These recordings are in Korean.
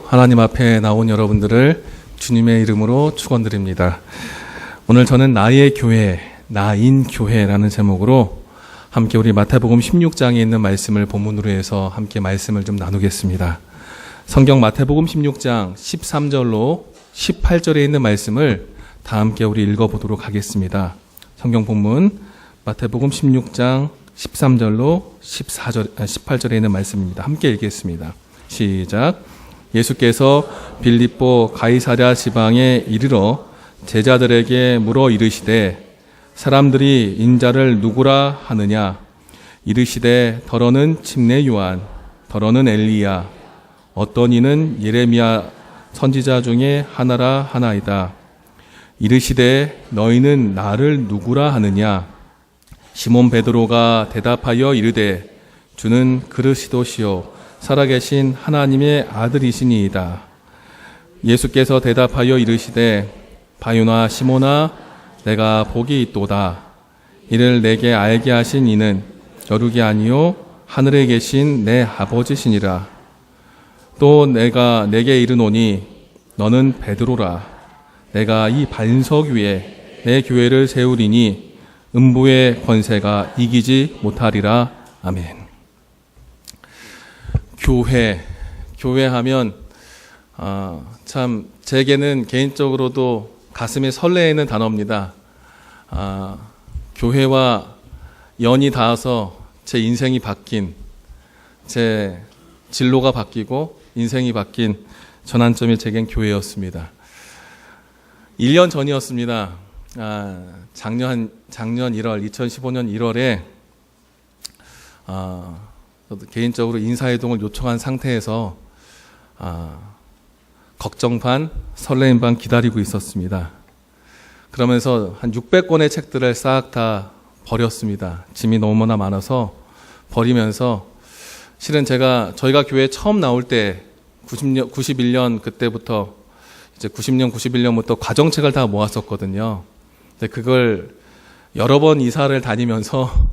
하나님 앞에 나온 여러분들을 주님의 이름으로 축원드립니다. 오늘 저는 나의 교회, 나인 교회라는 제목으로 함께 우리 마태복음 16장에 있는 말씀을 본문으로 해서 함께 말씀을 좀 나누겠습니다. 성경 마태복음 16장 13절로 18절에 있는 말씀을 다 함께 우리 읽어보도록 하겠습니다. 성경 본문 마태복음 16장 13절로 18절에 있는 말씀입니다. 함께 읽겠습니다. 시작. 예수께서 빌립보 가이사랴 지방에 이르러 제자들에게 물어 이르시되 사람들이 인자를 누구라 하느냐? 이르시되 더러는 침례 요한, 더러는 엘리야, 어떤 이는 예레미야 선지자 중에 하나라 하나이다. 이르시되 너희는 나를 누구라 하느냐? 시몬 베드로가 대답하여 이르되 주는 그리스도시요 살아계신 하나님의 아들이시니이다. 예수께서 대답하여 이르시되 바요나 시몬아 내가 복이 있도다. 이를 내게 알게 하신 이는 여룩이 아니요 하늘에 계신 내 아버지시니라. 또 내가 내게 이르노니 너는 베드로라. 내가 이 반석 위에 내 교회를 세우리니 음부의 권세가 이기지 못하리라. 아멘. 교회하면 참 제게는 개인적으로도 가슴이 설레이는 단어입니다. 교회와 연이 닿아서 제 인생이 바뀐, 제 진로가 바뀌고 인생이 바뀐 전환점이 제겐 교회였습니다. 1년 전이었습니다. 작년 1월, 2015년 1월에 저도 개인적으로 인사이동을 요청한 상태에서 걱정 반, 설레임 반 기다리고 있었습니다. 그러면서 한 600권의 책들을 싹 다 버렸습니다. 짐이 너무나 많아서 버리면서 실은 저희가 교회에 처음 나올 때 91년 그때부터 이제 90년, 91년부터 과정책을 다 모았었거든요. 근데 그걸 여러 번 이사를 다니면서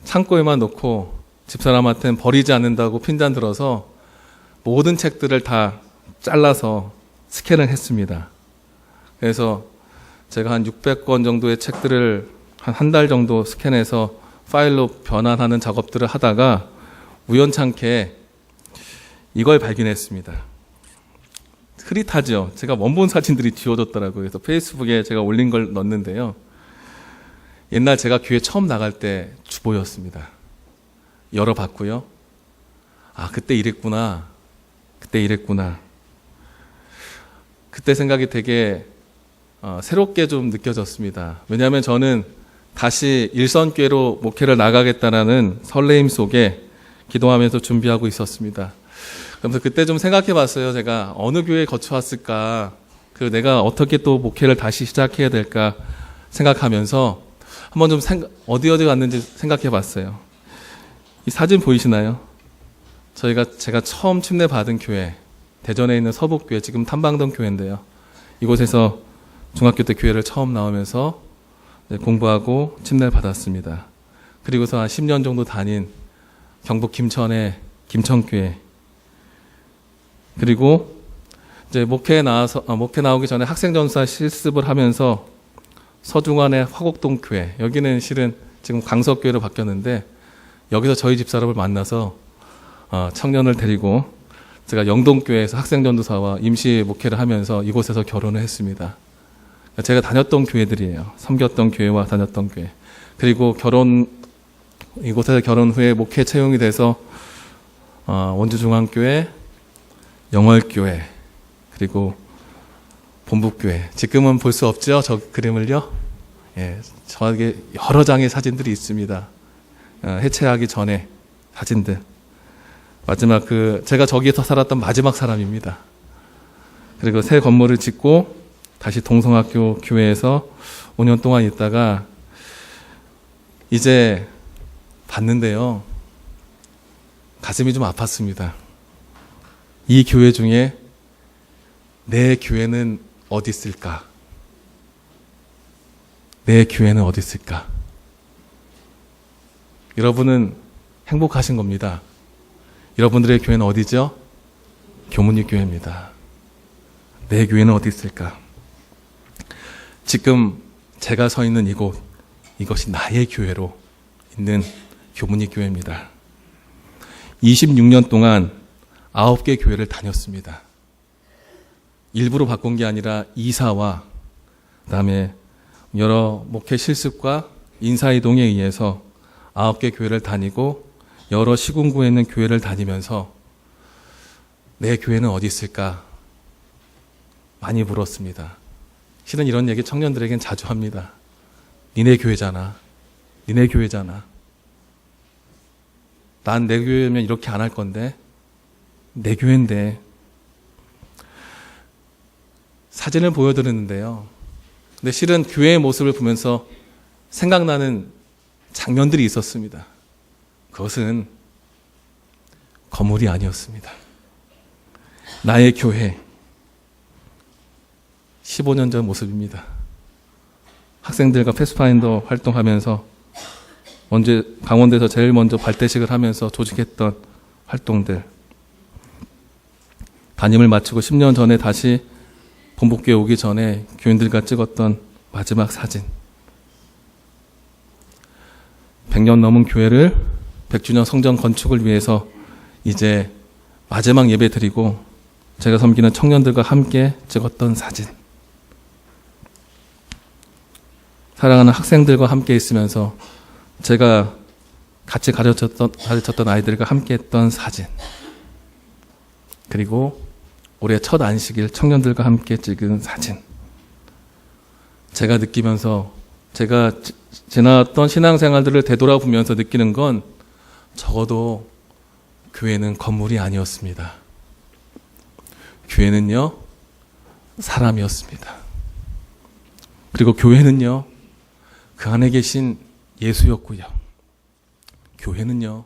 창고에만 놓고 집사람한테는 버리지 않는다고 핀잔 들어서 모든 책들을 다 잘라서 스캔을 했습니다. 그래서 제가 한 600권 정도의 책들을 한 달 정도 스캔해서 파일로 변환하는 작업들을 하다가 우연찮게 이걸 발견했습니다. 흐릿하죠. 제가 원본 사진들이 지워졌더라고요. 그래서 페이스북에 제가 올린 걸 넣었는데요. 옛날 제가 교회 처음 나갈 때 주보였습니다. 열어봤고요. 그때 이랬구나. 그때 생각이 되게 새롭게 좀 느껴졌습니다. 왜냐하면 저는 다시 일선교회로 목회를 나가겠다라는 설레임 속에 기도하면서 준비하고 있었습니다. 그래서 그때 좀 생각해 봤어요. 제가 어느 교회에 거쳐왔을까? 내가 어떻게 또 목회를 다시 시작해야 될까 생각하면서 한번 좀 어디 갔는지 생각해 봤어요. 이 사진 보이시나요? 제가 처음 침례 받은 교회, 대전에 있는 서북교회, 지금 탐방동 교회인데요. 이곳에서 중학교 때 교회를 처음 나오면서 공부하고 침례를 받았습니다. 그리고서 한 10년 정도 다닌 경북 김천의 김천교회. 그리고 이제 목회 나오기 전에 학생전사 실습을 하면서 서중환의 화곡동 교회. 여기는 실은 지금 강석교회로 바뀌었는데 여기서 저희 집사람을 만나서 청년을 데리고 제가 영동교회에서 학생전도사와 임시 목회를 하면서 이곳에서 결혼을 했습니다. 제가 다녔던 교회들이에요. 섬겼던 교회와 다녔던 교회. 그리고 이곳에서 결혼 후에 목회 채용이 돼서 원주중앙교회, 영월교회, 그리고 본북교회. 지금은 볼 수 없죠? 저 그림을요? 예, 저에게 여러 장의 사진들이 있습니다. 해체하기 전에 사진들. 마지막 제가 저기에서 살았던 마지막 사람입니다. 그리고 새 건물을 짓고 다시 동성학교 교회에서 5년 동안 있다가 이제 봤는데요. 가슴이 좀 아팠습니다. 이 교회 중에 내 교회는 어디 있을까? 내 교회는 어디 있을까? 여러분은 행복하신 겁니다. 여러분들의 교회는 어디죠? 교문리 교회입니다. 내 교회는 어디 있을까? 지금 제가 서 있는 이곳, 이것이 나의 교회로 있는 교문리 교회입니다. 26년 동안 9개 교회를 다녔습니다. 일부러 바꾼 게 아니라 이사와 그다음에 여러 목회 실습과 인사이동에 의해서 9개 교회를 다니고 여러 시군구에 있는 교회를 다니면서 내 교회는 어디 있을까 많이 물었습니다. 실은 이런 얘기 청년들에겐 자주 합니다. 니네 교회잖아. 니네 교회잖아. 난 내 교회면 이렇게 안 할 건데 내 교회인데. 사진을 보여드렸는데요. 근데 실은 교회의 모습을 보면서 생각나는 장면들이 있었습니다. 그것은 건물이 아니었습니다. 나의 교회 15년 전 모습입니다. 학생들과 패스파인더 활동하면서 강원도에서 제일 먼저 발대식을 하면서 조직했던 활동들, 담임을 마치고 10년 전에 다시 본복교회 오기 전에 교인들과 찍었던 마지막 사진, 100년 넘은 교회를 100주년 성전 건축을 위해서 이제 마지막 예배 드리고 제가 섬기는 청년들과 함께 찍었던 사진, 사랑하는 학생들과 함께 있으면서 제가 같이 가르쳤던 아이들과 함께 했던 사진, 그리고 올해 첫 안식일 청년들과 함께 찍은 사진. 제가 느끼면서 제가 지나왔던 신앙생활들을 되돌아보면서 느끼는 건 적어도 교회는 건물이 아니었습니다. 교회는요, 사람이었습니다. 그리고 교회는요, 그 안에 계신 예수였고요. 교회는요,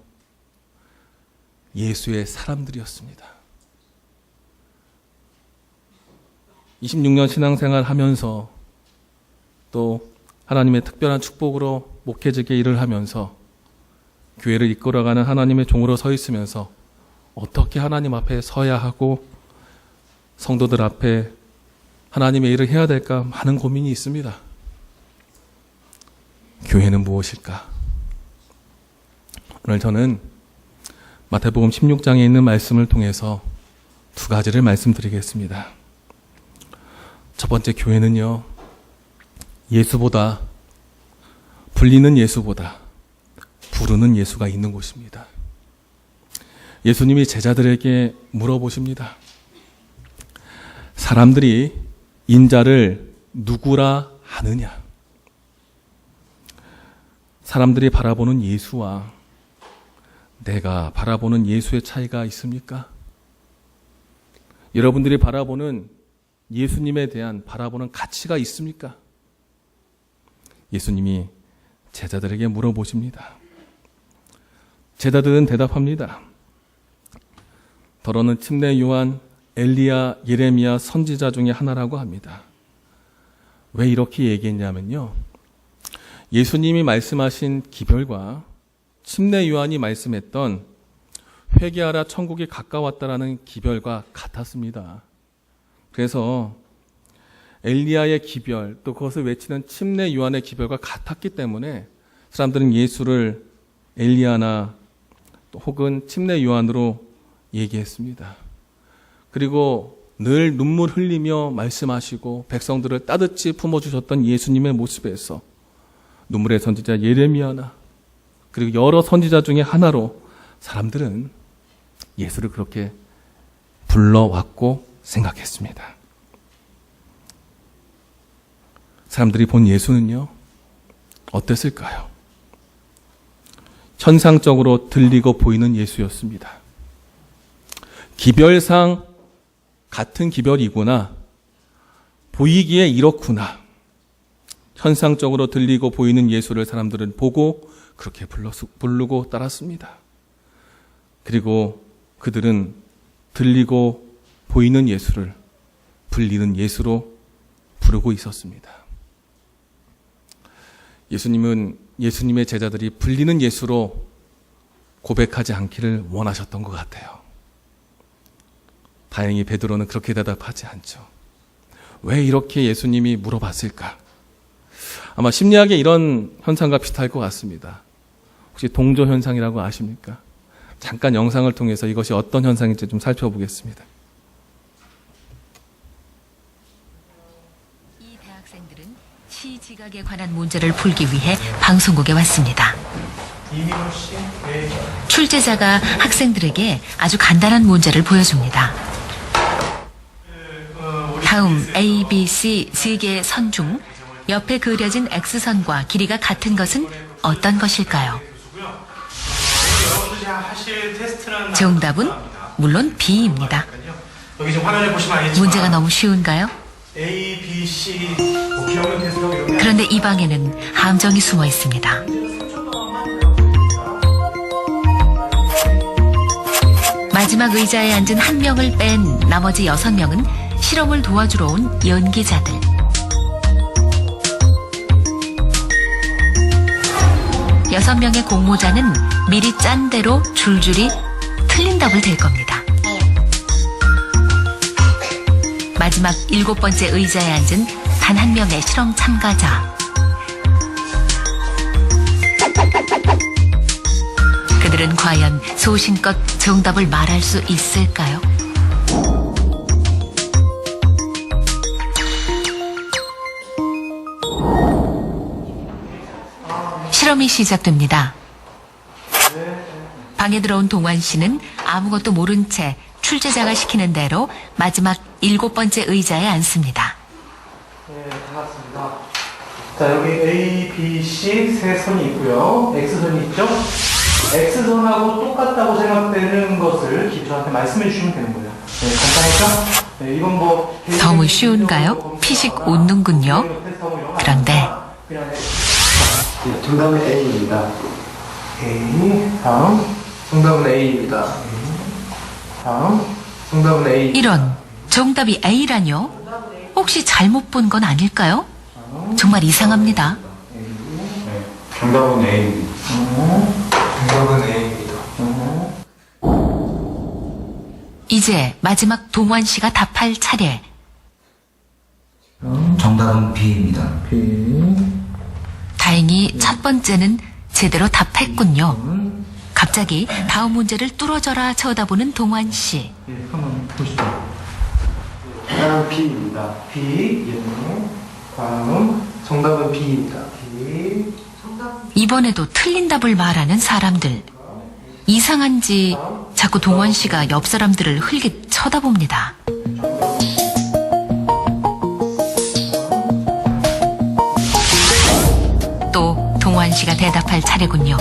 예수의 사람들이었습니다. 26년 신앙생활 하면서 또 하나님의 특별한 축복으로 목회직의 일을 하면서 교회를 이끌어가는 하나님의 종으로 서 있으면서 어떻게 하나님 앞에 서야 하고 성도들 앞에 하나님의 일을 해야 될까 많은 고민이 있습니다. 교회는 무엇일까? 오늘 저는 마태복음 16장에 있는 말씀을 통해서 두 가지를 말씀드리겠습니다. 첫 번째, 교회는요, 예수보다, 불리는 예수보다 부르는 예수가 있는 곳입니다. 예수님이 제자들에게 물어보십니다. 사람들이 인자를 누구라 하느냐? 사람들이 바라보는 예수와 내가 바라보는 예수의 차이가 있습니까? 여러분들이 바라보는 예수님에 대한 바라보는 가치가 있습니까? 예수님이 제자들에게 물어보십니다. 제자들은 대답합니다. 더러는 침례 요한, 엘리야, 예레미야 선지자 중에 하나라고 합니다. 왜 이렇게 얘기했냐면요, 예수님이 말씀하신 기별과 침례 요한이 말씀했던 회개하라 천국이 가까웠다라는 기별과 같았습니다. 그래서 엘리야의 기별, 또 그것을 외치는 침례 요한의 기별과 같았기 때문에 사람들은 예수를 엘리야나 또 혹은 침례 요한으로 얘기했습니다. 그리고 늘 눈물 흘리며 말씀하시고 백성들을 따뜻히 품어주셨던 예수님의 모습에서 눈물의 선지자 예레미야나 그리고 여러 선지자 중에 하나로 사람들은 예수를 그렇게 불러왔고 생각했습니다. 사람들이 본 예수는요, 어땠을까요? 현상적으로 들리고 보이는 예수였습니다. 기별상 같은 기별이구나, 보이기에 이렇구나, 현상적으로 들리고 보이는 예수를 사람들은 보고 그렇게 부르고 따랐습니다. 그리고 그들은 들리고 보이는 예수를 불리는 예수로 부르고 있었습니다. 예수님은 예수님의 제자들이 불리는 예수로 고백하지 않기를 원하셨던 것 같아요. 다행히 베드로는 그렇게 대답하지 않죠. 왜 이렇게 예수님이 물어봤을까? 아마 심리학에 이런 현상과 비슷할 것 같습니다. 혹시 동조 현상이라고 아십니까? 잠깐 영상을 통해서 이것이 어떤 현상인지 좀 살펴보겠습니다. 이 대학생들은 시지각에 관한 문제를 풀기 위해 방송국에 왔습니다. 출제자가 학생들에게 아주 간단한 문제를 보여줍니다. 다음 A, B, C 세 개의 선 중 옆에 그려진 X선과 길이가 같은 것은 어떤 것일까요? 정답은 물론 B입니다. 여기 지금 화면에 보시면 알겠지만 문제가 너무 쉬운가요? A, B, C 기억력 테스트라고 이런 게 그런데 이 방에는 함정이 숨어 있습니다. 마지막 의자에 앉은 한 명을 뺀 나머지 6명은 실험을 도와주러 온 연기자들. 여섯 명의 공모자는 미리 짠 대로 줄줄이 틀린 답을 댈 겁니다. 마지막 7번째 의자에 앉은 단 한 명의 실험 참가자. 그들은 과연 소신껏 정답을 말할 수 있을까요? 실험이 시작됩니다. 방에 들어온 동환 씨는 아무것도 모른 채 출제자가 시키는 대로 마지막 7번째 의자에 앉습니다. 네, 반갑습니다. 자, 여기 A, B, C 세 선이 있고요. X선이 있죠? X선하고 똑같다고 생각되는 것을 저한테 말씀해 주시면 되는 거예요. 네, 간단하죠? 네, 이건 뭐 너무 쉬운가요? 피식 웃는군요. 그런데 네, 정답은 A입니다. A, 다음, 정답은 A입니다. 다음, 정답은 A. 이런 정답이 A라뇨? 혹시 잘못 본 건 아닐까요? 정말 이상합니다. 정답은 A입니다. 정답은 A입니다. 이제 마지막 동환 씨가 답할 차례. 정답은 B입니다. 다행히 첫 번째는 제대로 답했군요. 갑자기 다음 문제를 뚫어져라 쳐다보는 동환 씨. 네, 한번 보시죠. 정답은 B입니다. B, 예. 다음, 정답은 B입니다. B, 이번에도 틀린 답을 말하는 사람들. 이상한지 자꾸 동환 씨가 옆 사람들을 흘깃 쳐다봅니다. 또 동환 씨가 대답할 차례군요.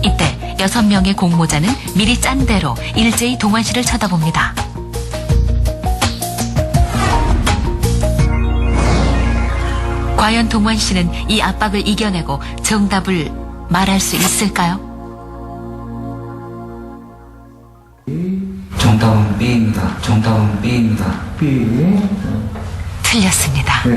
이때 6명의 공모자는 미리 짠 대로 일제히 동환 씨를 쳐다봅니다. 과연 동환 씨는 이 압박을 이겨내고 정답을 말할 수 있을까요? 정답은 B입니다. 정답은 B입니다. B. 틀렸습니다. 네,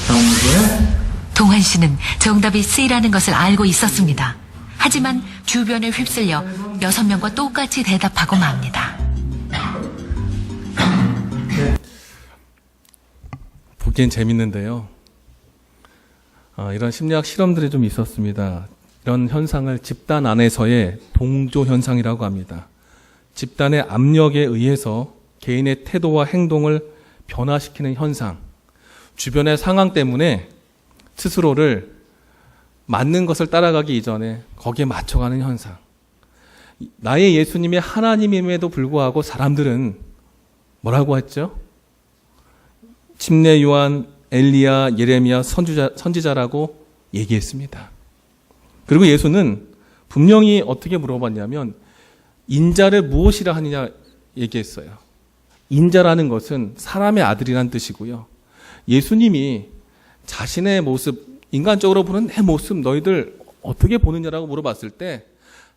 다음 문제. 동환 씨는 정답이 C라는 것을 알고 있었습니다. 하지만 주변에 휩쓸려 6명과 똑같이 대답하고 맙니다. 보기엔 재밌는데요. 이런 심리학 실험들이 좀 있었습니다. 이런 현상을 집단 안에서의 동조 현상이라고 합니다. 집단의 압력에 의해서 개인의 태도와 행동을 변화시키는 현상, 주변의 상황 때문에 스스로를 맞는 것을 따라가기 이전에 거기에 맞춰가는 현상. 나의 예수님의 하나님임에도 불구하고 사람들은 뭐라고 했죠? 침례 요한, 엘리야, 예레미야 선지자라고 얘기했습니다. 그리고 예수는 분명히 어떻게 물어봤냐면 인자를 무엇이라 하느냐 얘기했어요. 인자라는 것은 사람의 아들이란 뜻이고요. 예수님이 자신의 모습, 인간적으로 보는 내 모습 너희들 어떻게 보느냐라고 물어봤을 때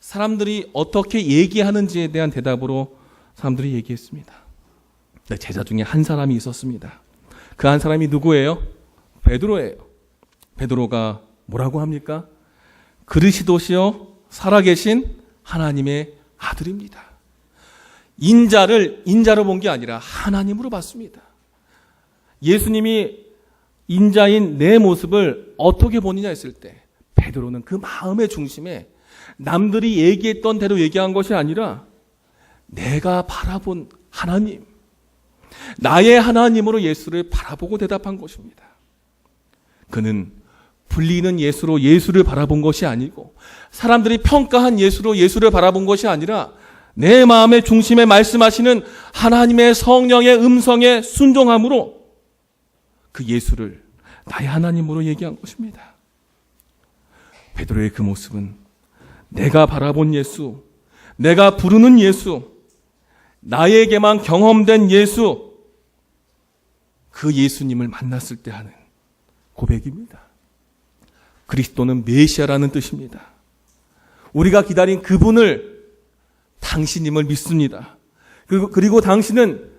사람들이 어떻게 얘기하는지에 대한 대답으로 사람들이 얘기했습니다. 네, 제자 중에 한 사람이 있었습니다. 그 한 사람이 누구예요? 베드로예요. 베드로가 뭐라고 합니까? 그리스도시요 살아계신 하나님의 아들입니다. 인자로 본 게 아니라 하나님으로 봤습니다. 예수님이 인자인 내 모습을 어떻게 보느냐 했을 때 베드로는 그 마음의 중심에 남들이 얘기했던 대로 얘기한 것이 아니라 내가 바라본 하나님, 나의 하나님으로 예수를 바라보고 대답한 것입니다. 그는 불리는 예수로 예수를 바라본 것이 아니고 사람들이 평가한 예수로 예수를 바라본 것이 아니라 내 마음의 중심에 말씀하시는 하나님의 성령의 음성에 순종함으로 그 예수를 나의 하나님으로 얘기한 것입니다. 베드로의 그 모습은 내가 바라본 예수, 내가 부르는 예수, 나에게만 경험된 예수, 그 예수님을 만났을 때 하는 고백입니다. 그리스도는 메시아라는 뜻입니다. 우리가 기다린 그분을 당신임을 믿습니다. 그리고 당신은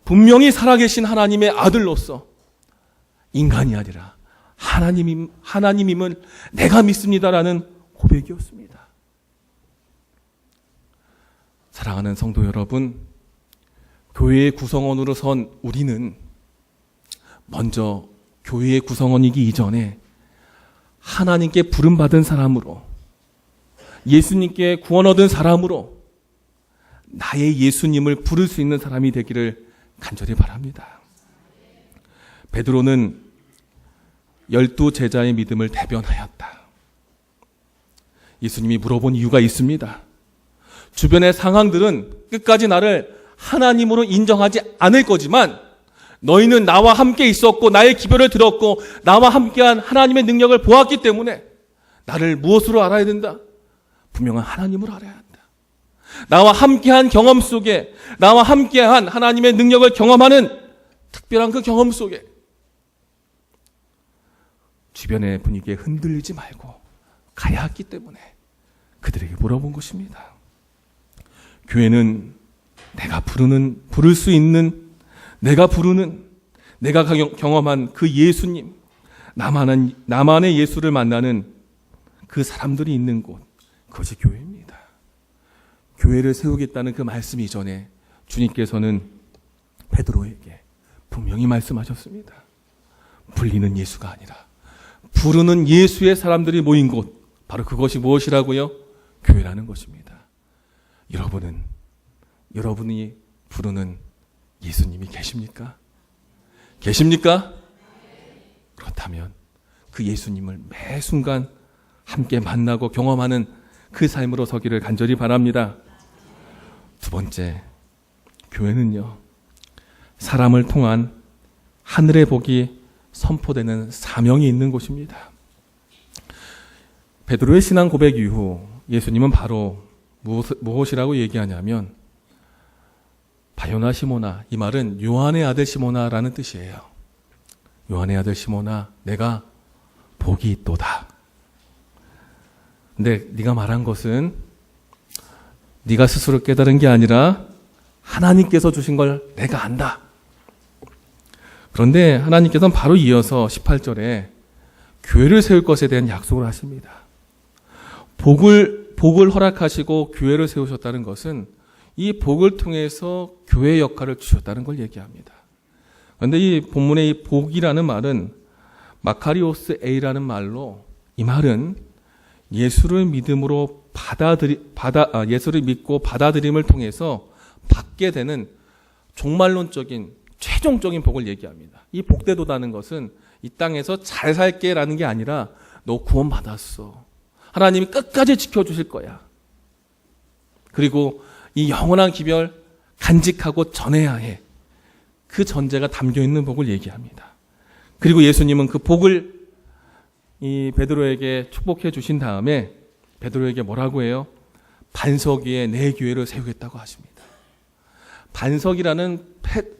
분명히 살아계신 하나님의 아들로서 인간이 아니라 하나님임을 내가 믿습니다라는 고백이었습니다. 사랑하는 성도 여러분, 교회의 구성원으로 선 우리는 먼저 교회의 구성원이기 이전에 하나님께 부름받은 사람으로, 예수님께 구원 얻은 사람으로 나의 예수님을 부를 수 있는 사람이 되기를 간절히 바랍니다. 베드로는 12 제자의 믿음을 대변하였다. 예수님이 물어본 이유가 있습니다. 주변의 상황들은 끝까지 나를 하나님으로 인정하지 않을 거지만 너희는 나와 함께 있었고 나의 기별을 들었고 나와 함께한 하나님의 능력을 보았기 때문에 나를 무엇으로 알아야 된다? 분명한 하나님으로 알아야 한다. 나와 함께한 경험 속에, 나와 함께한 하나님의 능력을 경험하는 특별한 그 경험 속에 주변의 분위기에 흔들리지 말고 가야 했기 때문에 그들에게 물어본 것입니다. 교회는 내가 부를 수 있는, 내가 부르는, 내가 경험한 그 예수님, 나만의 예수를 만나는 그 사람들이 있는 곳, 그것이 교회입니다. 교회를 세우겠다는 그 말씀 이전에 주님께서는 베드로에게 분명히 말씀하셨습니다. 불리는 예수가 아니라 부르는 예수의 사람들이 모인 곳, 바로 그것이 무엇이라고요? 교회라는 것입니다. 여러분이 부르는 예수님이 계십니까? 계십니까? 그렇다면 그 예수님을 매 순간 함께 만나고 경험하는 그 삶으로 서기를 간절히 바랍니다. 두 번째, 교회는요, 사람을 통한 하늘의 복이 선포되는 사명이 있는 곳입니다. 베드로의 신앙 고백 이후 예수님은 바로 무엇이라고 얘기하냐면 바요나 시모나, 이 말은 요한의 아들 시모나라는 뜻이에요. 요한의 아들 시모나, 내가 복이 있도다. 근데 네가 말한 것은 네가 스스로 깨달은 게 아니라 하나님께서 주신 걸 내가 안다. 그런데 하나님께서는 바로 이어서 18절에 교회를 세울 것에 대한 약속을 하십니다. 복을 허락하시고 교회를 세우셨다는 것은 이 복을 통해서 교회의 역할을 주셨다는 걸 얘기합니다. 그런데 이 본문의 이 복이라는 말은 마카리오스 에이라는 말로, 이 말은 예수를 믿고 받아들임을 통해서 받게 되는 종말론적인 최종적인 복을 얘기합니다. 이 복되도다는 것은 이 땅에서 잘 살게라는 게 아니라 너 구원받았어. 하나님이 끝까지 지켜주실 거야. 그리고 이 영원한 기별 간직하고 전해야 해. 그 전제가 담겨있는 복을 얘기합니다. 그리고 예수님은 그 복을 이 베드로에게 축복해 주신 다음에 베드로에게 뭐라고 해요? 반석 위에 내 교회를 세우겠다고 하십니다. 반석이라는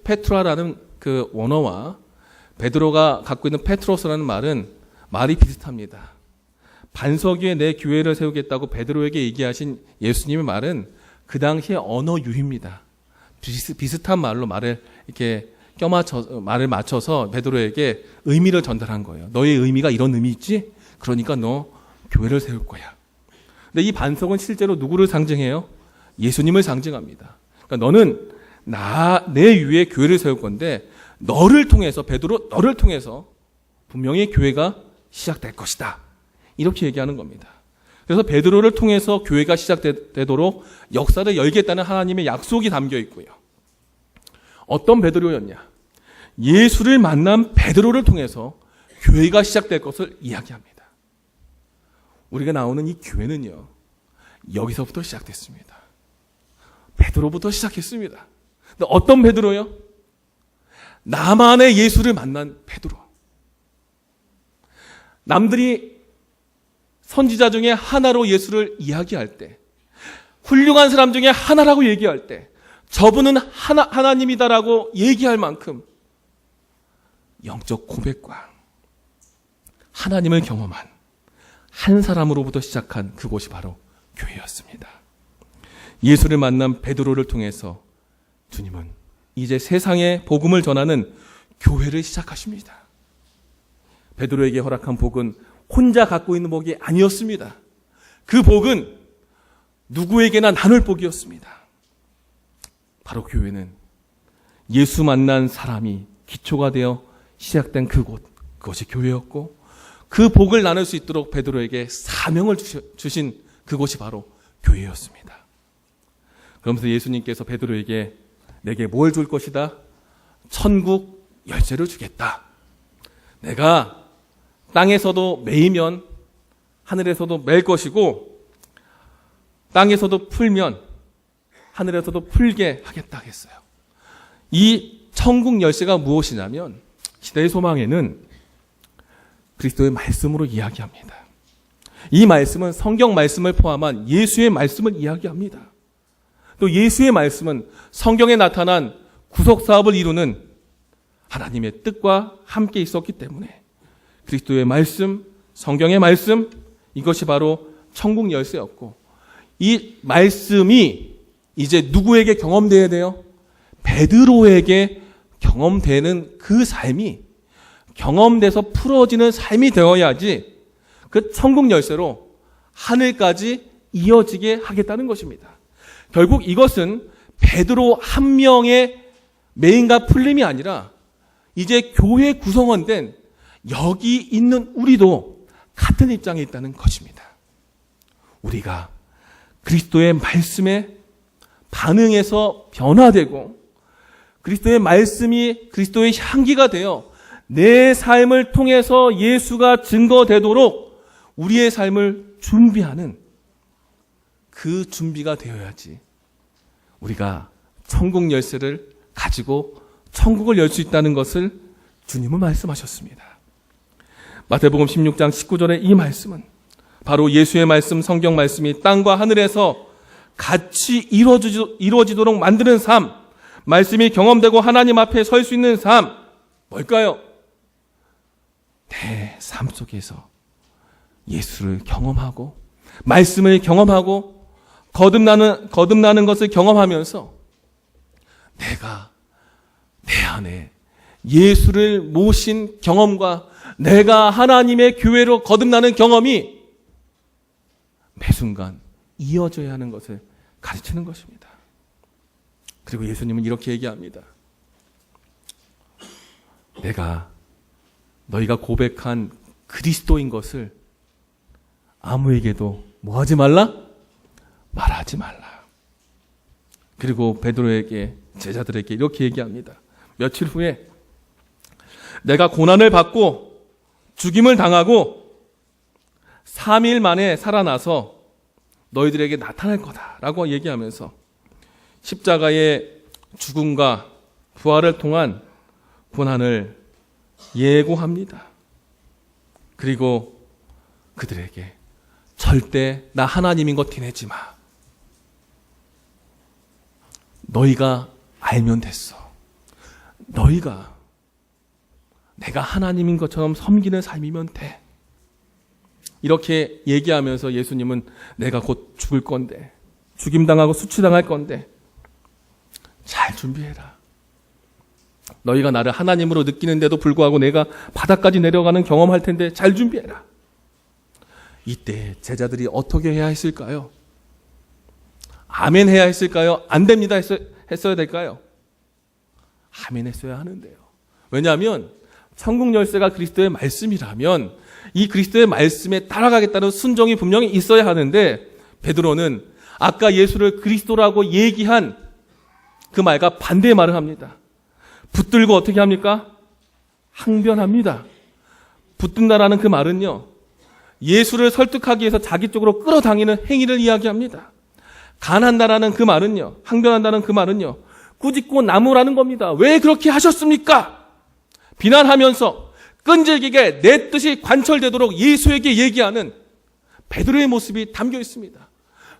페트라라는 그 원어와 베드로가 갖고 있는 페트로스라는 말이 비슷합니다. 반석 위에 내 교회를 세우겠다고 베드로에게 얘기하신 예수님의 말은 그 당시의 언어 유희입니다. 비슷한 말로 말을 맞춰서 베드로에게 의미를 전달한 거예요. 너의 의미가 이런 의미 있지? 그러니까 너 교회를 세울 거야. 근데 이 반석은 실제로 누구를 상징해요? 예수님을 상징합니다. 그러니까 너는 내 위에 교회를 세울 건데 너를 통해서 베드로 너를 통해서 분명히 교회가 시작될 것이다. 이렇게 얘기하는 겁니다. 그래서 베드로를 통해서 교회가 시작되도록 역사를 열겠다는 하나님의 약속이 담겨 있고요. 어떤 베드로였냐? 예수를 만난 베드로를 통해서 교회가 시작될 것을 이야기합니다. 우리가 나오는 이 교회는요, 여기서부터 시작됐습니다. 베드로부터 시작했습니다. 근데 어떤 베드로요? 나만의 예수를 만난 베드로. 남들이 선지자 중에 하나로 예수를 이야기할 때, 훌륭한 사람 중에 하나라고 얘기할 때, 저분은 하나님이다라고 얘기할 만큼 영적 고백과 하나님을 경험한 한 사람으로부터 시작한 그곳이 바로 교회였습니다. 예수를 만난 베드로를 통해서 주님은 이제 세상에 복음을 전하는 교회를 시작하십니다. 베드로에게 허락한 복은 혼자 갖고 있는 복이 아니었습니다. 그 복은 누구에게나 나눌 복이었습니다. 바로 교회는 예수 만난 사람이 기초가 되어 시작된 그곳, 그것이 교회였고, 그 복을 나눌 수 있도록 베드로에게 사명을 주신 그곳이 바로 교회였습니다. 그러면서 예수님께서 베드로에게 내게 뭘 줄 것이다? 천국 열쇠를 주겠다. 내가 땅에서도 매이면 하늘에서도 맬 것이고, 땅에서도 풀면 하늘에서도 풀게 하겠다 했어요. 이 천국 열쇠가 무엇이냐면 시대의 소망에는 그리스도의 말씀으로 이야기합니다. 이 말씀은 성경 말씀을 포함한 예수의 말씀을 이야기합니다. 또 예수의 말씀은 성경에 나타난 구속 사업을 이루는 하나님의 뜻과 함께 있었기 때문에 그리스도의 말씀, 성경의 말씀, 이것이 바로 천국 열쇠였고, 이 말씀이 이제 누구에게 경험되어야 돼요? 베드로에게 경험되는 그 삶이 경험돼서 풀어지는 삶이 되어야지 그 천국 열쇠로 하늘까지 이어지게 하겠다는 것입니다. 결국 이것은 베드로 한 명의 메인과 풀림이 아니라 이제 교회 구성원 된 여기 있는 우리도 같은 입장에 있다는 것입니다. 우리가 그리스도의 말씀에 반응해서 변화되고 그리스도의 말씀이 그리스도의 향기가 되어 내 삶을 통해서 예수가 증거되도록 우리의 삶을 준비하는 그 준비가 되어야지 우리가 천국 열쇠를 가지고 천국을 열 수 있다는 것을 주님은 말씀하셨습니다. 마태복음 16장 19절의 이 말씀은 바로 예수의 말씀, 성경 말씀이 땅과 하늘에서 같이 이루어지도록 만드는 삶, 말씀이 경험되고 하나님 앞에 설 수 있는 삶, 뭘까요? 내 삶 속에서 예수를 경험하고 말씀을 경험하고 거듭나는 것을 경험하면서 내가 내 안에 예수를 모신 경험과 내가 하나님의 교회로 거듭나는 경험이 매 순간 이어져야 하는 것을 가르치는 것입니다. 그리고 예수님은 이렇게 얘기합니다. 내가 너희가 고백한 그리스도인 것을 아무에게도 뭐 하지 말라? 말하지 말라. 그리고 베드로에게, 제자들에게 이렇게 얘기합니다. 며칠 후에 내가 고난을 받고 죽임을 당하고 3일 만에 살아나서 너희들에게 나타날 거다라고 얘기하면서 십자가의 죽음과 부활을 통한 고난을 예고합니다. 그리고 그들에게 절대 나 하나님인 것 티내지 마. 너희가 알면 됐어. 너희가 내가 하나님인 것처럼 섬기는 삶이면 돼. 이렇게 얘기하면서 예수님은 내가 곧 죽을 건데, 죽임당하고 수치당할 건데 잘 준비해라. 너희가 나를 하나님으로 느끼는데도 불구하고 내가 바닥까지 내려가는 경험할 텐데 잘 준비해라. 이때 제자들이 어떻게 해야 했을까요? 아멘 해야 했을까요? 안 됩니다 했어야 될까요? 아멘 했어야 하는데요. 왜냐하면 천국 열쇠가 그리스도의 말씀이라면 이 그리스도의 말씀에 따라가겠다는 순종이 분명히 있어야 하는데 베드로는 아까 예수를 그리스도라고 얘기한 그 말과 반대의 말을 합니다. 붙들고 어떻게 합니까? 항변합니다. 붙든다라는 그 말은요, 예수를 설득하기 위해서 자기 쪽으로 끌어당기는 행위를 이야기합니다. 간한다라는 그 말은요, 항변한다는 그 말은요, 꾸짖고 나무라는 겁니다. 왜 그렇게 하셨습니까? 비난하면서 끈질기게 내 뜻이 관철되도록 예수에게 얘기하는 베드로의 모습이 담겨 있습니다.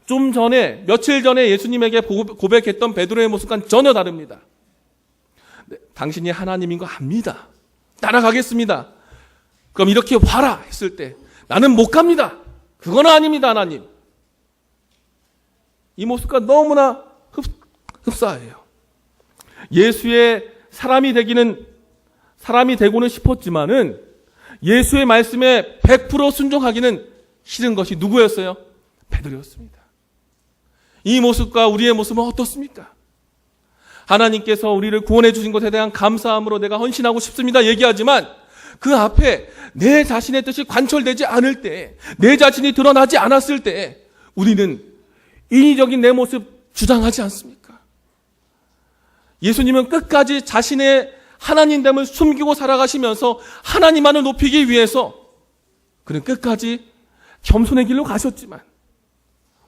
좀 전에, 며칠 전에 예수님에게 고백했던 베드로의 모습과는 전혀 다릅니다. 네, 당신이 하나님인 거 압니다. 따라가겠습니다. 그럼 이렇게 와라 했을 때 나는 못 갑니다. 그건 아닙니다, 하나님. 이 모습과 너무나 흡사해요. 예수의 사람이 되고는 싶었지만은 예수의 말씀에 100% 순종하기는 싫은 것이 누구였어요? 베드로였습니다. 이 모습과 우리의 모습은 어떻습니까? 하나님께서 우리를 구원해 주신 것에 대한 감사함으로 내가 헌신하고 싶습니다 얘기하지만 그 앞에 내 자신의 뜻이 관철되지 않을 때, 내 자신이 드러나지 않았을 때 우리는 인위적인 내 모습 주장하지 않습니까? 예수님은 끝까지 자신의 하나님됨을 숨기고 살아가시면서 하나님만을 높이기 위해서 그는 끝까지 겸손의 길로 가셨지만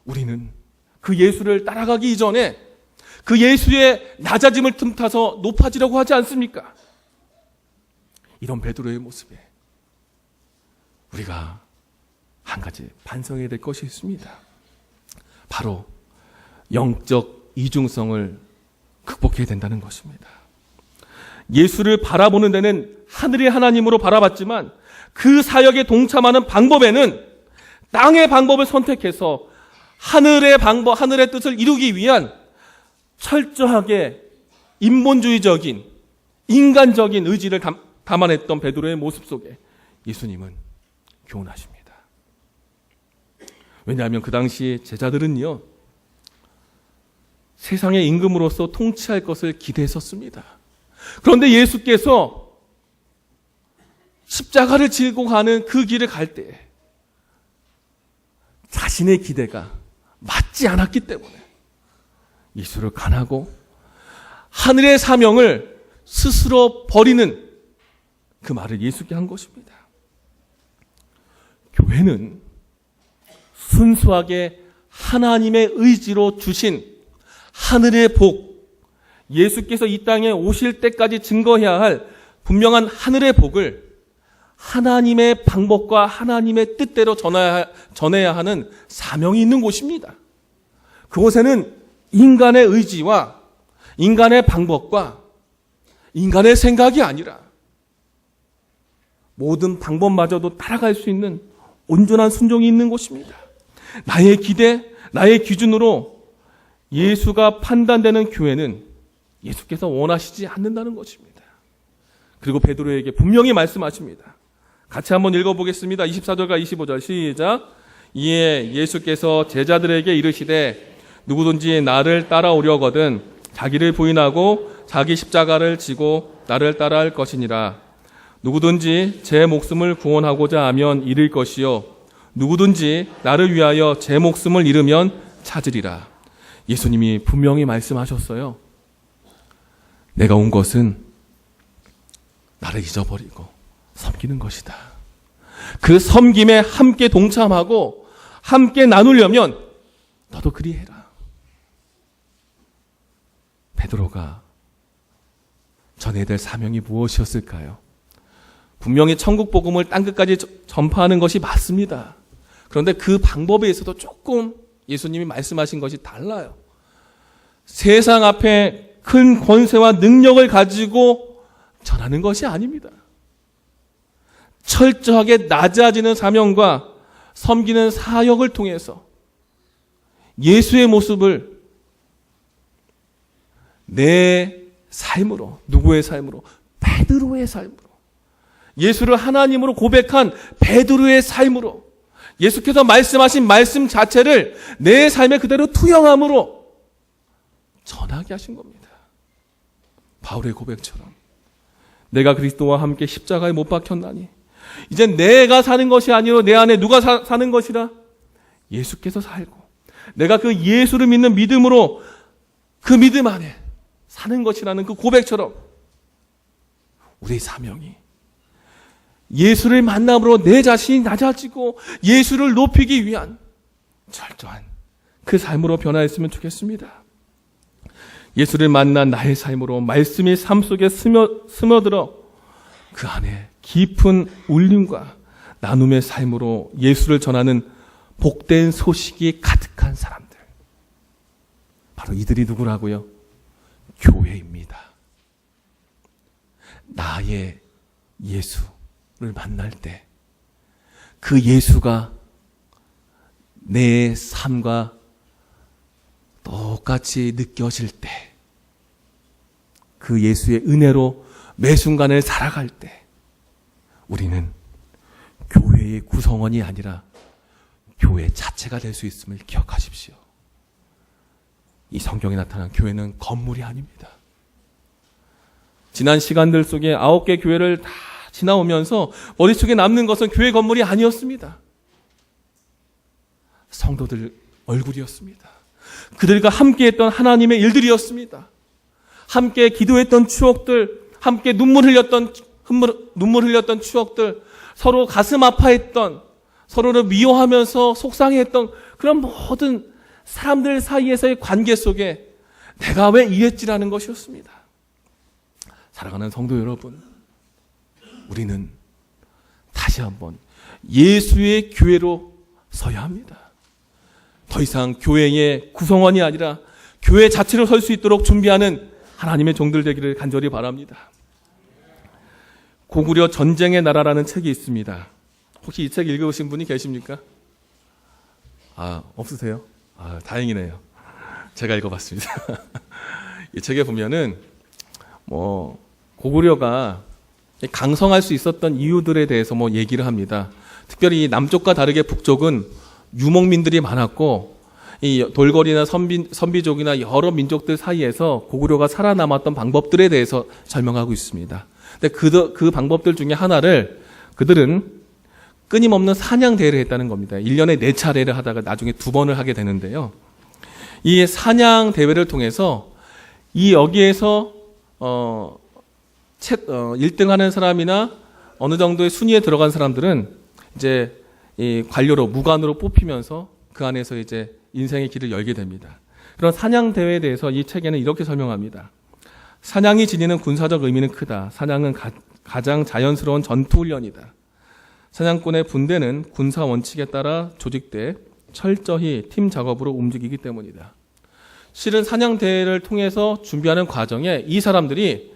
우리는 그 예수를 따라가기 이전에 그 예수의 낮아짐을 틈타서 높아지려고 하지 않습니까? 이런 베드로의 모습에 우리가 한 가지 반성해야 될 것이 있습니다. 바로 영적 이중성을 극복해야 된다는 것입니다. 예수를 바라보는 데는 하늘의 하나님으로 바라봤지만 그 사역에 동참하는 방법에는 땅의 방법을 선택해서 하늘의 뜻을 이루기 위한 철저하게 인본주의적인 인간적인 의지를 담아냈던 베드로의 모습 속에 예수님은 교훈하십니다. 왜냐하면 그 당시 제자들은요, 세상의 임금으로서 통치할 것을 기대했었습니다. 그런데 예수께서 십자가를 지고 가는 그 길을 갈 때 자신의 기대가 맞지 않았기 때문에 예수를 간하고 하늘의 사명을 스스로 버리는 그 말을 예수께 한 것입니다. 교회는 순수하게 하나님의 의지로 주신 하늘의 복, 예수께서 이 땅에 오실 때까지 증거해야 할 분명한 하늘의 복을 하나님의 방법과 하나님의 뜻대로 전해야 하는 사명이 있는 곳입니다. 그곳에는 인간의 의지와 인간의 방법과 인간의 생각이 아니라 모든 방법마저도 따라갈 수 있는 온전한 순종이 있는 곳입니다. 나의 기대, 나의 기준으로 예수가 판단되는 교회는 예수께서 원하시지 않는다는 것입니다. 그리고 베드로에게 분명히 말씀하십니다. 같이 한번 읽어보겠습니다. 24절과 25절 시작. 이에 예수께서 제자들에게 이르시되 누구든지 나를 따라오려거든 자기를 부인하고 자기 십자가를 지고 나를 따라할 것이니라. 누구든지 제 목숨을 구원하고자 하면 잃을 것이요 누구든지 나를 위하여 제 목숨을 잃으면 찾으리라. 예수님이 분명히 말씀하셨어요. 내가 온 것은 나를 잊어버리고 섬기는 것이다. 그 섬김에 함께 동참하고 함께 나누려면 너도 그리해라. 베드로가 전해야 될 사명이 무엇이었을까요? 분명히 천국 복음을 땅끝까지 전파하는 것이 맞습니다. 그런데 그 방법에 있어서 조금 예수님이 말씀하신 것이 달라요. 세상 앞에 큰 권세와 능력을 가지고 전하는 것이 아닙니다. 철저하게 낮아지는 사명과 섬기는 사역을 통해서 예수의 모습을 내 삶으로, 누구의 삶으로? 베드로의 삶으로, 예수를 하나님으로 고백한 베드로의 삶으로, 예수께서 말씀하신 말씀 자체를 내 삶에 그대로 투영함으로 전하게 하신 겁니다. 바울의 고백처럼 내가 그리스도와 함께 십자가에 못 박혔나니 이제 내가 사는 것이 아니요 내 안에 누가 사는 것이라 예수께서 살고 내가 그 예수를 믿는 믿음으로 그 믿음 안에 사는 것이라는 그 고백처럼 우리의 사명이 예수를 만남으로 내 자신이 낮아지고 예수를 높이기 위한 철저한 그 삶으로 변화했으면 좋겠습니다. 예수를 만난 나의 삶으로 말씀이 삶 속에 스며들어 그 안에 깊은 울림과 나눔의 삶으로 예수를 전하는 복된 소식이 가득한 사람들. 바로 이들이 누구라고요? 교회입니다. 나의 예수를 만날 때 그 예수가 내 삶과 똑같이 느껴질 때, 그 예수의 은혜로 매 순간을 살아갈 때 우리는 교회의 구성원이 아니라 교회 자체가 될 수 있음을 기억하십시오. 이 성경에 나타난 교회는 건물이 아닙니다. 지난 시간들 속에 9개 교회를 다 지나오면서 머릿속에 남는 것은 교회 건물이 아니었습니다. 성도들 얼굴이었습니다. 그들과 함께했던 하나님의 일들이었습니다. 함께 기도했던 추억들, 함께 눈물 흘렸던 추억들, 서로 가슴 아파했던, 서로를 미워하면서 속상해했던 그런 모든 사람들 사이에서의 관계 속에 내가 왜 이랬지라는 것이었습니다. 사랑하는 성도 여러분, 우리는 다시 한번 예수의 교회로 서야 합니다. 더 이상 교회의 구성원이 아니라 교회 자체로 설 수 있도록 준비하는 하나님의 종들 되기를 간절히 바랍니다. 고구려 전쟁의 나라라는 책이 있습니다. 혹시 이 책 읽으신 분이 계십니까? 없으세요? 다행이네요. 제가 읽어봤습니다. 이 책에 보면은 고구려가 강성할 수 있었던 이유들에 대해서 얘기를 합니다. 특별히 남쪽과 다르게 북쪽은 유목민들이 많았고 이 돌거리나 선비족이나 여러 민족들 사이에서 고구려가 살아남았던 방법들에 대해서 설명하고 있습니다. 근데 그 방법들 중에 하나를 그들은 끊임없는 사냥 대회를 했다는 겁니다. 1년에 4차례를 하다가 나중에 2번을 하게 되는데요. 이 사냥 대회를 통해서 여기에서 1등 하는 사람이나 어느 정도의 순위에 들어간 사람들은 이제 이 관료로 무관으로 뽑히면서 그 안에서 이제 인생의 길을 열게 됩니다. 그런 사냥 대회에 대해서 이 책에는 이렇게 설명합니다. 사냥이 지니는 군사적 의미는 크다. 사냥은 가장 자연스러운 전투 훈련이다. 사냥꾼의 분대는 군사 원칙에 따라 조직돼 철저히 팀 작업으로 움직이기 때문이다. 실은 사냥 대회를 통해서 준비하는 과정에 이 사람들이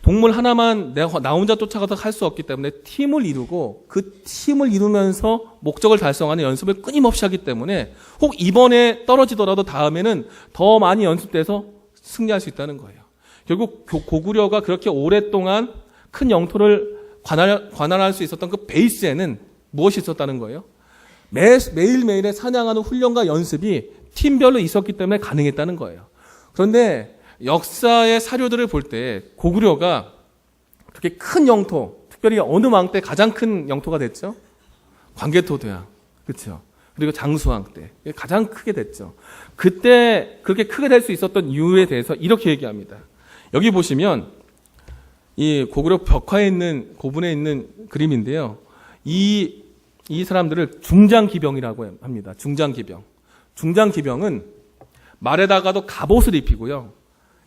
동물 하나만 나 혼자 쫓아가서 할 수 없기 때문에 팀을 이루고 그 팀을 이루면서 목적을 달성하는 연습을 끊임없이 하기 때문에 혹 이번에 떨어지더라도 다음에는 더 많이 연습돼서 승리할 수 있다는 거예요. 결국 고구려가 그렇게 오랫동안 큰 영토를 관할할 수 있었던 그 베이스에는 무엇이 있었다는 거예요? 매일매일의 사냥하는 훈련과 연습이 팀별로 있었기 때문에 가능했다는 거예요. 그런데 역사의 사료들을 볼 때 고구려가 그렇게 큰 영토, 특별히 어느 왕 때 가장 큰 영토가 됐죠? 광개토 대왕, 그렇죠? 그리고 장수왕 때 가장 크게 됐죠. 그때 그렇게 크게 될 수 있었던 이유에 대해서 이렇게 얘기합니다. 여기 보시면 이 고구려 벽화에 있는 고분에 있는 그림인데요. 이 사람들을 중장기병이라고 합니다. 중장기병. 중장기병은 말에다가도 갑옷을 입히고요.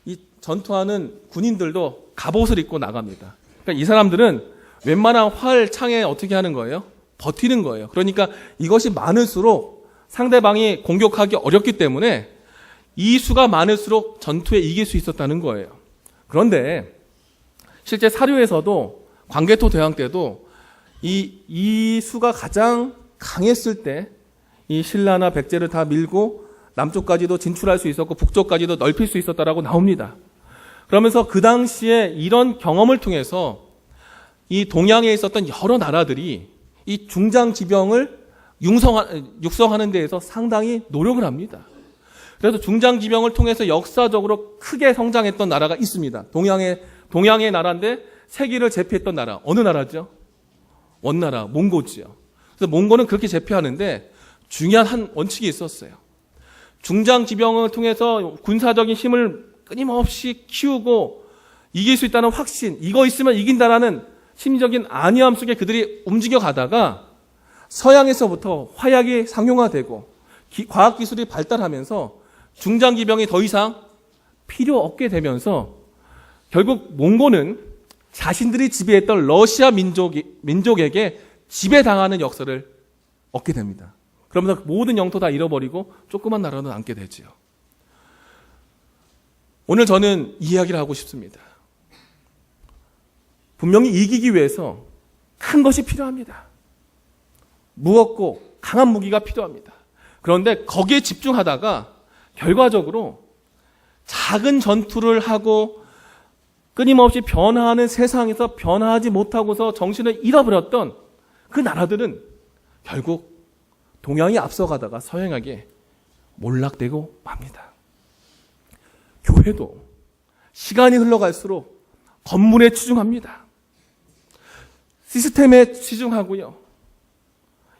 이 전투하는 군인들도 갑옷을 입고 나갑니다. 그러니까 이 사람들은 웬만한 활, 창에 어떻게 하는 거예요? 버티는 거예요. 그러니까 이것이 많을수록 상대방이 공격하기 어렵기 때문에 이 수가 많을수록 전투에 이길 수 있었다는 거예요. 그런데 실제 사료에서도 광개토 대왕 때도 이 수가 가장 강했을 때 이 신라나 백제를 다 밀고 남쪽까지도 진출할 수 있었고 북쪽까지도 넓힐 수 있었다라고 나옵니다. 그러면서 그 당시에 이런 경험을 통해서 이 동양에 있었던 여러 나라들이 이 중장지병을 육성하는 데에서 상당히 노력을 합니다. 그래서 중장기병을 통해서 역사적으로 크게 성장했던 나라가 있습니다. 동양의 나라인데 세계를 제패했던 나라. 어느 나라죠? 원나라, 몽고지요. 그래서 몽고는 그렇게 제패하는데 중요한 한 원칙이 있었어요. 중장기병을 통해서 군사적인 힘을 끊임없이 키우고 이길 수 있다는 확신, 이거 있으면 이긴다라는 심리적인 안위함 속에 그들이 움직여 가다가 서양에서부터 화약이 상용화되고 과학기술이 발달하면서 중장기병이 더 이상 필요 없게 되면서 결국 몽고는 자신들이 지배했던 러시아 민족에게 지배당하는 역사를 얻게 됩니다. 그러면서 모든 영토 다 잃어버리고 조그만 나라로 남게 되지요. 오늘 저는 이 이야기를 하고 싶습니다. 분명히 이기기 위해서 큰 것이 필요합니다. 무겁고 강한 무기가 필요합니다. 그런데 거기에 집중하다가 결과적으로 작은 전투를 하고 끊임없이 변화하는 세상에서 변화하지 못하고서 정신을 잃어버렸던 그 나라들은 결국 동양이 앞서가다가 서양에게 몰락되고 맙니다. 교회도 시간이 흘러갈수록 건물에 치중합니다. 시스템에 치중하고요.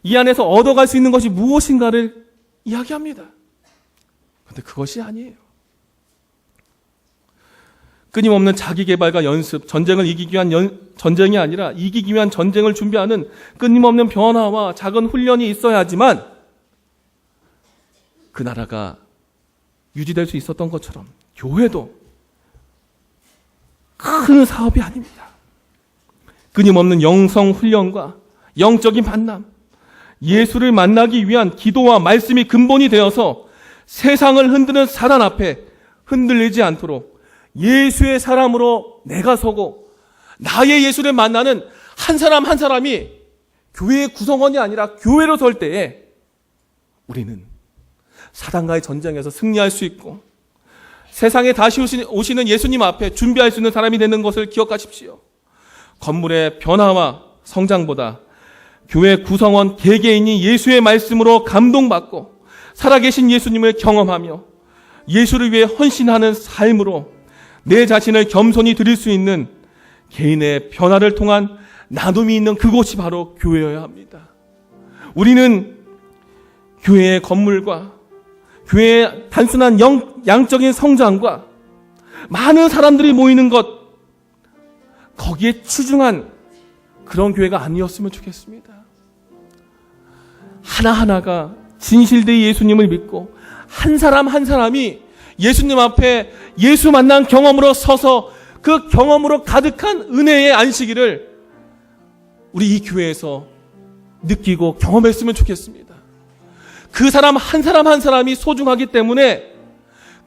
이 안에서 얻어갈 수 있는 것이 무엇인가를 이야기합니다. 그런데 그것이 아니에요. 끊임없는 자기개발과 연습, 전쟁을 이기기 위한 전쟁이 아니라 이기기 위한 전쟁을 준비하는 끊임없는 변화와 작은 훈련이 있어야 하지만 그 나라가 유지될 수 있었던 것처럼 교회도 큰 사업이 아닙니다. 끊임없는 영성 훈련과 영적인 만남, 예수를 만나기 위한 기도와 말씀이 근본이 되어서 세상을 흔드는 사단 앞에 흔들리지 않도록 예수의 사람으로 내가 서고 나의 예수를 만나는 한 사람 한 사람이 교회의 구성원이 아니라 교회로 설 때에 우리는 사단과의 전쟁에서 승리할 수 있고 세상에 다시 오시는 예수님 앞에 준비할 수 있는 사람이 되는 것을 기억하십시오. 건물의 변화와 성장보다 교회 구성원 개개인이 예수의 말씀으로 감동받고 살아계신 예수님을 경험하며 예수를 위해 헌신하는 삶으로 내 자신을 겸손히 드릴 수 있는 개인의 변화를 통한 나눔이 있는 그곳이 바로 교회여야 합니다. 우리는 교회의 건물과 교회의 단순한 양적인 성장과 많은 사람들이 모이는 것, 거기에 치중한 그런 교회가 아니었으면 좋겠습니다. 하나하나가 진실되이 예수님을 믿고 한 사람 한 사람이 예수님 앞에 예수 만난 경험으로 서서 그 경험으로 가득한 은혜의 안식일을 우리 이 교회에서 느끼고 경험했으면 좋겠습니다. 그 사람 한 사람이 소중하기 때문에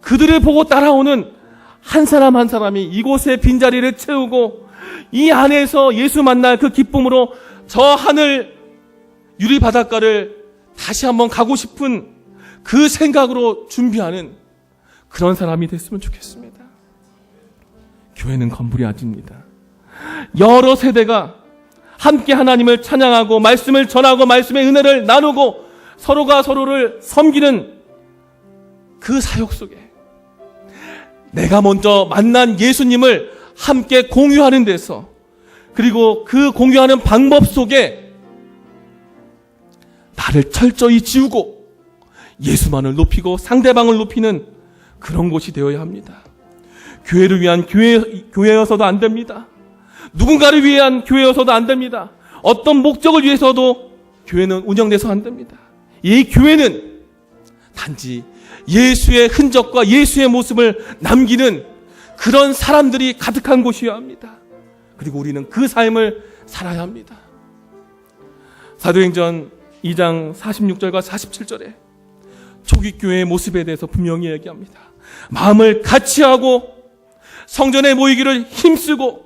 그들을 보고 따라오는 한 사람이 이곳의 빈자리를 채우고 이 안에서 예수 만날 그 기쁨으로 저 하늘 유리 바닷가를 다시 한번 가고 싶은 그 생각으로 준비하는 그런 사람이 됐으면 좋겠습니다. 교회는 건물이 아닙니다. 여러 세대가 함께 하나님을 찬양하고 말씀을 전하고 말씀의 은혜를 나누고 서로가 서로를 섬기는 그 사역 속에 내가 먼저 만난 예수님을 함께 공유하는 데서 그리고 그 공유하는 방법 속에 나를 철저히 지우고 예수만을 높이고 상대방을 높이는 그런 곳이 되어야 합니다. 교회를 위한 교회여서도 안 됩니다. 누군가를 위한 교회여서도 안 됩니다. 어떤 목적을 위해서도 교회는 운영돼서 안 됩니다. 이 교회는 단지 예수의 흔적과 예수의 모습을 남기는 그런 사람들이 가득한 곳이어야 합니다. 그리고 우리는 그 삶을 살아야 합니다. 사도행전 2장 46절과 47절에 초기 교회의 모습에 대해서 분명히 얘기합니다. 마음을 같이하고 성전에 모이기를 힘쓰고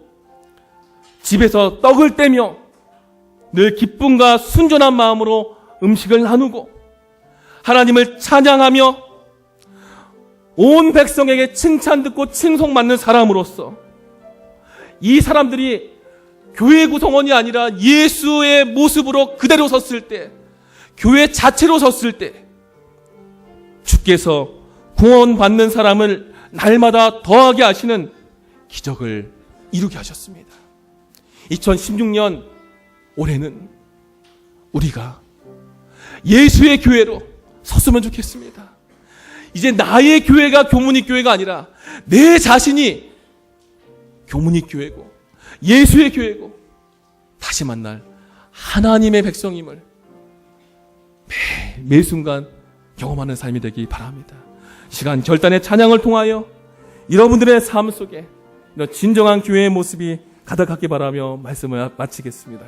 집에서 떡을 떼며 늘 기쁨과 순전한 마음으로 음식을 나누고 하나님을 찬양하며 온 백성에게 칭찬 듣고 칭송받는 사람으로서 이 사람들이 교회 구성원이 아니라 예수의 모습으로 그대로 섰을 때, 교회 자체로 섰을 때 주께서 구원받는 사람을 날마다 더하게 하시는 기적을 이루게 하셨습니다. 2016년 올해는 우리가 예수의 교회로 섰으면 좋겠습니다. 이제 나의 교회가 교문이 교회가 아니라 내 자신이 교문이 교회고 예수의 교회고 다시 만날 하나님의 백성임을 매 순간 경험하는 삶이 되기 바랍니다. 시간 결단의 찬양을 통하여 여러분들의 삶 속에 이런 진정한 교회의 모습이 가득하기 바라며 말씀을 마치겠습니다.